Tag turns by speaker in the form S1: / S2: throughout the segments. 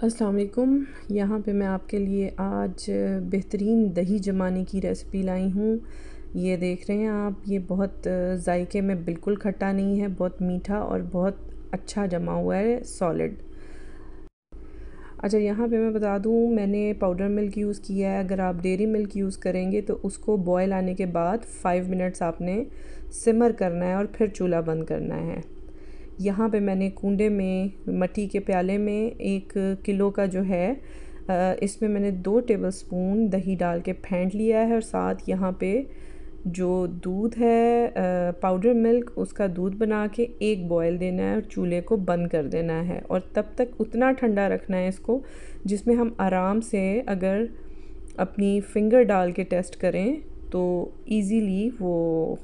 S1: अस्सलाम वालेकुम। यहाँ पे मैं आपके लिए आज बेहतरीन दही जमाने की रेसिपी लाई हूँ। ये देख रहे हैं आप, ये बहुत जायके में बिल्कुल खट्टा नहीं है, बहुत मीठा और बहुत अच्छा जमा हुआ है, सॉलिड। अच्छा, यहाँ पे मैं बता दूँ, मैंने पाउडर मिल्क यूज़ किया है। अगर आप डेयरी मिल्क यूज़ करेंगे तो उसको बॉयल आने के बाद 5 मिनट्स आपने सिमर करना है और फिर चूल्हा बंद करना है। यहाँ पे मैंने कूंडे में मट्टी के प्याले में 1 किलो का जो है इसमें मैंने 2 टेबलस्पून दही डाल के फेंट लिया है और साथ यहाँ पे जो दूध है पाउडर मिल्क, उसका दूध बना के 1 बॉयल देना है और चूल्हे को बंद कर देना है और तब तक उतना ठंडा रखना है इसको जिसमें हम आराम से अगर अपनी फिंगर डाल के टेस्ट करें तो इजीली वो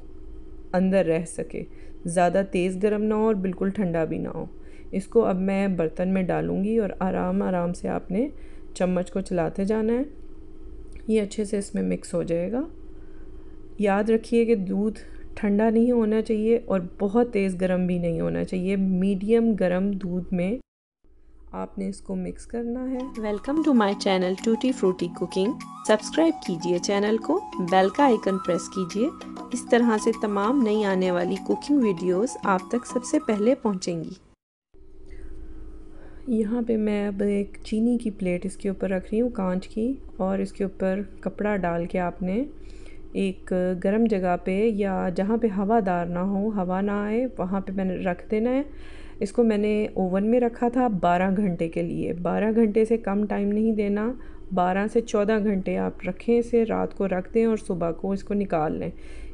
S1: अंदर रह सके। ज़्यादा तेज़ गर्म ना हो और बिल्कुल ठंडा भी ना हो। इसको अब मैं बर्तन में डालूँगी और आराम आराम से आपने चम्मच को चलाते जाना है। ये अच्छे से इसमें मिक्स हो जाएगा। याद रखिए कि दूध ठंडा नहीं होना चाहिए और बहुत तेज़ गर्म भी नहीं होना चाहिए। मीडियम गर्म दूध में आपने इसको मिक्स करना है। Welcome to my channel tutti frutti cooking. Subscribe कीजिए चैनल को, बेल का आइकन प्रेस कीजिए। इस तरह से तमाम नई आने वाली कुकिंग वीडियोस आप तक सबसे पहले पहुंचेंगी। यहाँ पे मैं अब एक चीनी की प्लेट इसके ऊपर रख रही हूँ, कांच की, और इसके ऊपर कपड़ा डाल के आपने एक गर्म जगह पे या जहाँ पे हवादार ना हो, हवा ना आए, वहाँ पे मैंने रख देना है। इसको मैंने ओवन में रखा था 12 घंटे के लिए। 12 घंटे से कम टाइम नहीं देना, 12 से 14 घंटे आप रखें इसे, रात को रख दें और सुबह को इसको निकाल लें।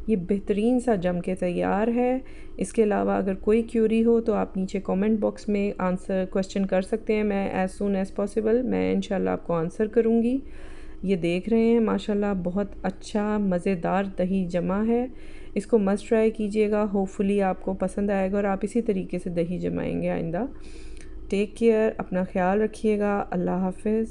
S1: ये बेहतरीन सा जम के तैयार है। इसके अलावा अगर कोई क्यूरी हो तो आप नीचे कमेंट बॉक्स में आंसर क्वेश्चन कर सकते हैं। मैं एज़ सून एज़ पॉसिबल मैं इंशाल्लाह आपको आंसर करूँगी। ये देख रहे हैं माशाल्लाह बहुत अच्छा मज़ेदार दही जमा है। इसको मस्ट ट्राई कीजिएगा, होपफुली आपको पसंद आएगा और आप इसी तरीके से दही जमाएंगे आइंदा। टेक केयर, अपना ख्याल रखिएगा। अल्लाह हाफ़िज़।